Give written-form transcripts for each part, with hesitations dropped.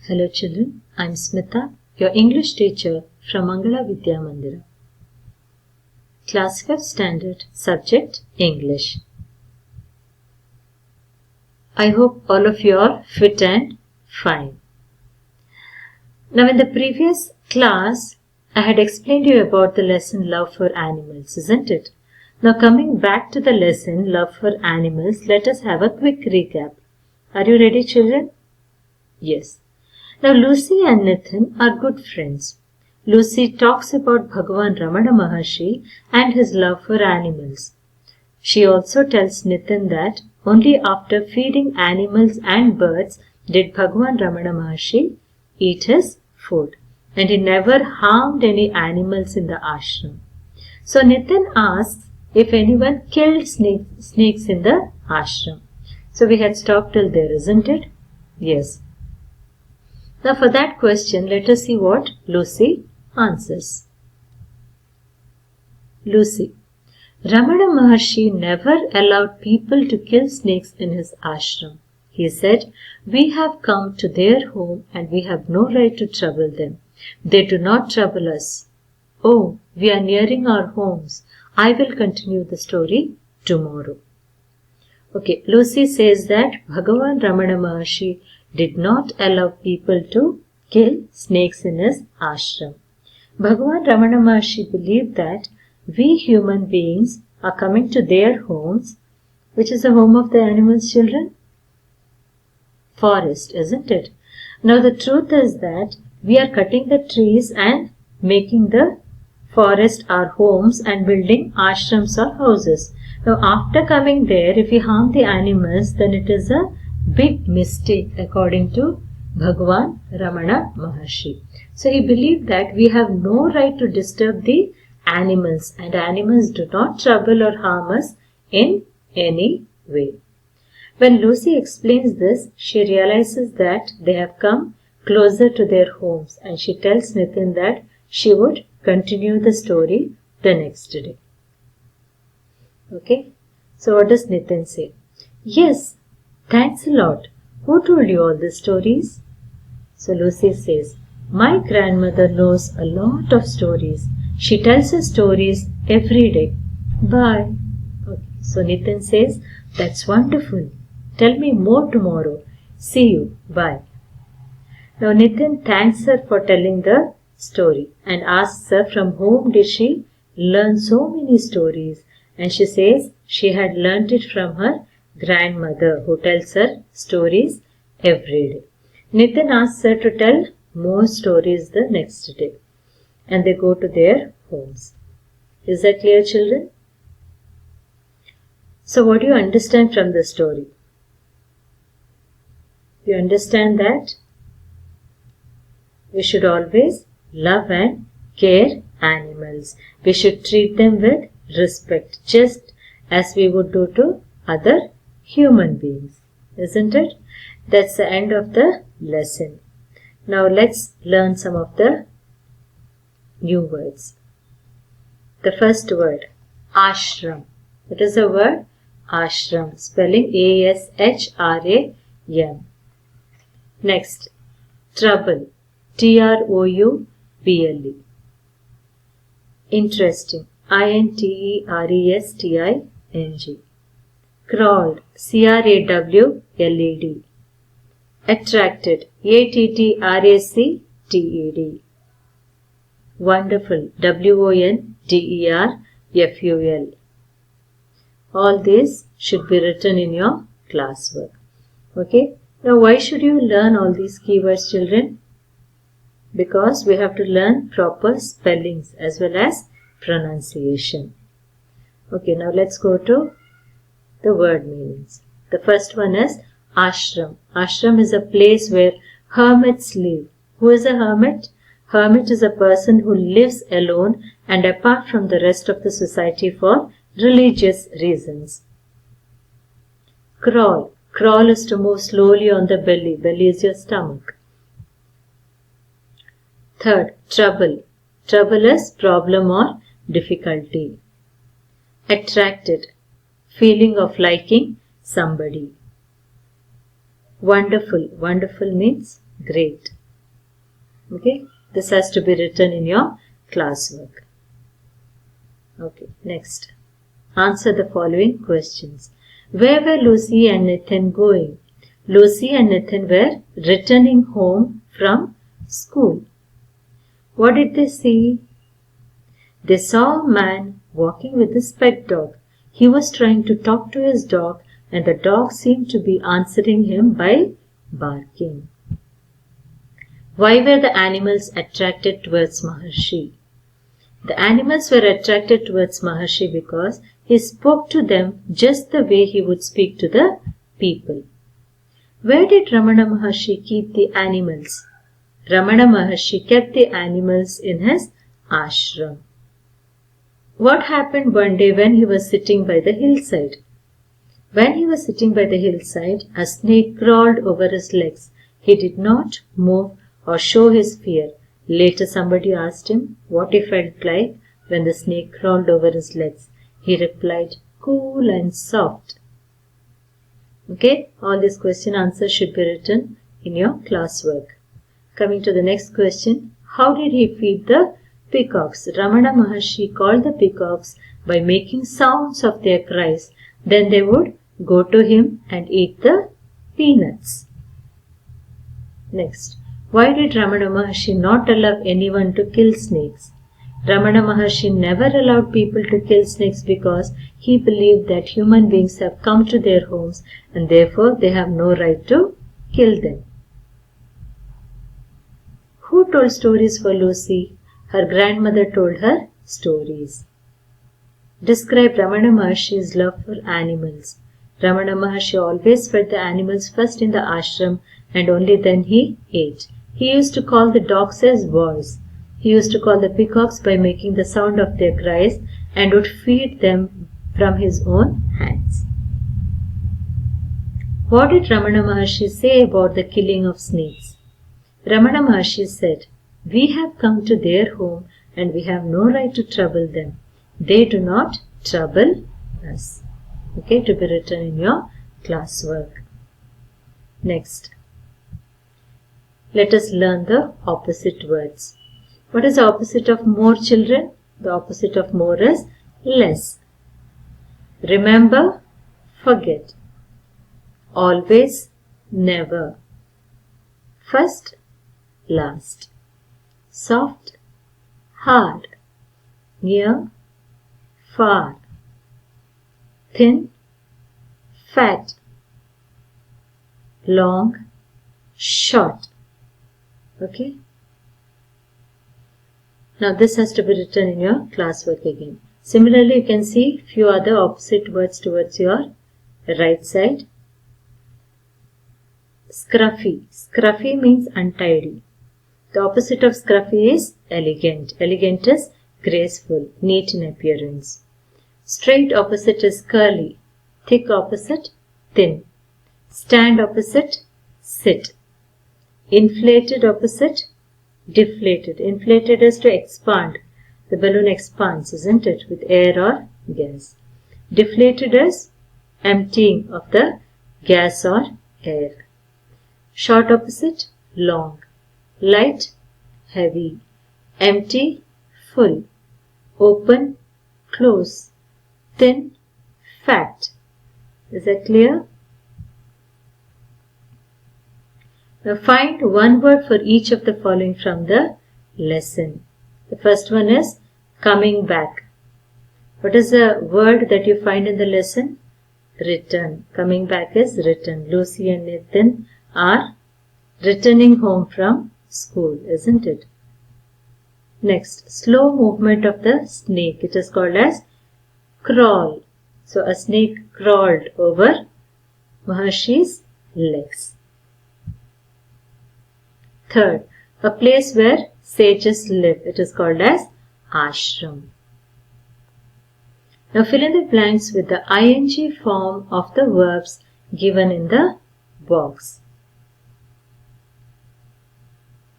Hello children, I am Smita, your English teacher from Mangala Vidya Mandira. Class 5 Standard, Subject English. I hope all of you are fit and fine. Now in the previous class, I had explained to you about the lesson Love for Animals, isn't it? Now coming back to the lesson Love for Animals, let us have a quick recap. Are you ready children? Yes. Now Lucy and Nitin are good friends. Lucy talks about Bhagavan Ramana Maharshi and his love for animals. She also tells Nitin that only after feeding animals and birds did Bhagavan Ramana Maharshi eat his food, and he never harmed any animals in the ashram. So Nitin asks if anyone killed snakes in the ashram. So we had stopped till there, isn't it? Yes. Now for that question, let us see what Lucy answers. Lucy: Ramana Maharshi never allowed people to kill snakes in his ashram. He said, "We have come to their home and we have no right to trouble them. They do not trouble us." Oh, we are nearing our homes. I will continue the story tomorrow. Okay, Lucy says that Bhagavan Ramana Maharshi did not allow people to kill snakes in his ashram. Bhagavan Ramana Maharshi believed that we human beings are coming to their homes. Which is the home of the animals, children? Forest, isn't it? Now the truth is that we are cutting the trees and making the forest our homes and building ashrams or houses. Now after coming there, if we harm the animals, then it is a big mistake according to Bhagavan Ramana Maharshi. So he believed that we have no right to disturb the animals, and animals do not trouble or harm us in any way. When Lucy explains this, she realizes that they have come closer to their homes, and she tells Nitin that she would continue the story the next day. Okay, so what does Nitin say? Yes, thanks a lot. Who told you all these stories? So Lucy says, my grandmother knows a lot of stories. She tells us stories every day. Bye. Okay. So Nitin says, that's wonderful. Tell me more tomorrow. See you. Bye. Now Nitin thanks her for telling the story and asks her from whom did she learn so many stories. And she says she had learnt it from her grandmother who tells her stories every day. Nitin asks her to tell more stories the next day, and they go to their homes. Is that clear, children? So what do you understand from the story? You understand that we should always love and care animals. We should treat them with respect, just as we would do to other human beings, isn't it? That's the end of the lesson. Now let's learn some of the new words. The first word, ashram. What is the word? Ashram. Spelling A-S-H-R-A-M. Next, trouble. T-R-O-U-B-L-E. Interesting. I-N-T-E-R-E-S-T-I-N-G. Crawled. C-R-A-W-L-E-D. Attracted. A-T-T-R-A-C-T-E-D. Wonderful. W-O-N-D-E-R-F-U-L. All these should be written in your classwork. Okay. Now why should you learn all these keywords, children? Because we have to learn proper spellings as well as pronunciation. Okay, now let's go to the word meanings. The first one is ashram. Ashram is a place where hermits live. Who is a hermit? Hermit is a person who lives alone and apart from the rest of the society for religious reasons. Crawl. Crawl is to move slowly on the belly. Belly is your stomach. Third, trouble. Trouble is problem or difficulty. Attracted. Feeling of liking somebody. Wonderful. Wonderful means great. Okay, this has to be written in your classwork. Okay, next. Answer the following questions. Where were Lucy and Nathan going? Lucy and Nathan were returning home from school. What did they see? They saw a man walking with his pet dog. He was trying to talk to his dog, and the dog seemed to be answering him by barking. Why were the animals attracted towards Maharshi? The animals were attracted towards Maharshi because he spoke to them just the way he would speak to the people. Where did Ramana Maharshi keep the animals? Ramana Maharshi kept the animals in his ashram. What happened one day when he was sitting by the hillside? When he was sitting by the hillside, a snake crawled over his legs. He did not move or show his fear. Later somebody asked him what he felt like when the snake crawled over his legs. He replied, cool and soft. Okay, all these question answers should be written in your classwork. Coming to the next question, how did he feed the peacocks? Ramana Maharshi called the peacocks by making sounds of their cries. Then they would go to him and eat the peanuts. Next, why did Ramana Maharshi not allow anyone to kill snakes? Ramana Maharshi never allowed people to kill snakes because he believed that human beings have come to their homes and therefore they have no right to kill them. Who told stories for Lucy? Her grandmother told her stories. Describe Ramana Maharshi's love for animals. Ramana Maharshi always fed the animals first in the ashram and only then he ate. He used to call the dogs as boys. He used to call the peacocks by making the sound of their cries and would feed them from his own hands. What did Ramana Maharshi say about the killing of snakes? Ramana Maharshi said, we have come to their home and we have no right to trouble them. They do not trouble us. Okay, to be written in your classwork. Next, let us learn the opposite words. What is the opposite of more, children? The opposite of more is less. Remember, forget. Always, never. First, last. Soft, hard. Near, far. Thin, fat. Long, short. Okay. Now this has to be written in your classwork again. Similarly, you can see few other opposite words towards your right side. Scruffy. Scruffy means untidy. The opposite of scruffy is elegant. Elegant is graceful, neat in appearance. Straight opposite is curly. Thick opposite, thin. Stand opposite, sit. Inflated opposite, deflated. Inflated is to expand. The balloon expands, isn't it, with air or gas. Deflated is emptying of the gas or air. Short opposite, long. Light, heavy. Empty, full. Open, close. Thin, fat. Is that clear? Now find one word for each of the following from the lesson. The first one is coming back. What is the word that you find in the lesson? Return. Coming back is return. Lucy and Nathan are returning home from school, isn't it? Next, slow movement of the snake. It is called as crawl. So a snake crawled over Maharshi's legs. Third, a place where sages live. It is called as ashram. Now fill in the blanks with the ing form of the verbs given in the box.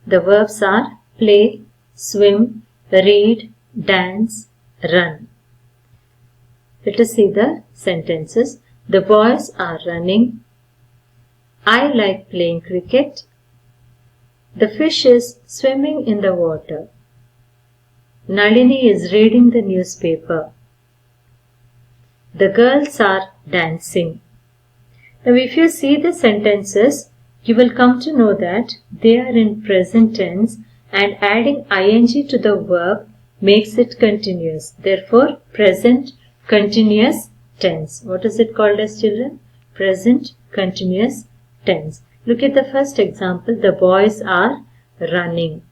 The verbs are play, swim, read, dance, run. Let us see the sentences. The boys are running. I like playing cricket. The fish is swimming in the water. Nalini is reading the newspaper. The girls are dancing. Now if you see the sentences, you will come to know that they are in present tense and adding ing to the verb makes it continuous. Therefore, present continuous tense. What is it called as, children? Present continuous tense. Look at the first example. The boys are running.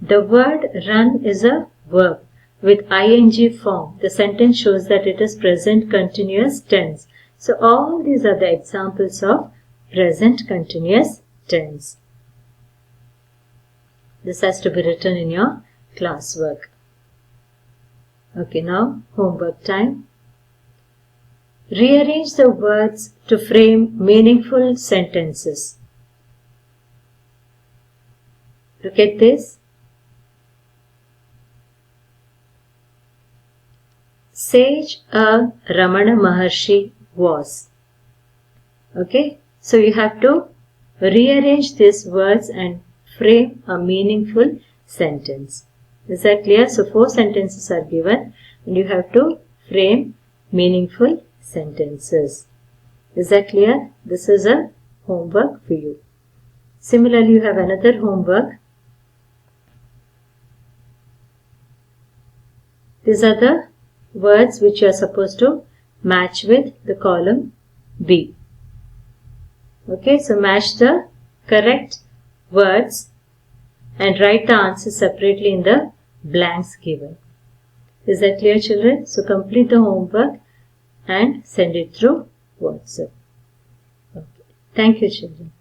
The word run is a verb with ing form. The sentence shows that it is present continuous tense. So all these are the examples of present continuous tense. This has to be written in your classwork. Okay, now homework time. Rearrange the words to frame meaningful sentences. Look at this. Sage a Ramana Maharshi was. Okay, so you have to rearrange these words and frame a meaningful sentence. Is that clear? So 4 sentences are given and you have to frame meaningful sentences. Is that clear? This is a homework for you. Similarly, you have another homework. These are the words which you are supposed to match with the column B. Okay, so match the correct words and write the answer separately in the blanks given. Is that clear, children? So complete the homework and send it through WhatsApp. Okay. Thank you, children.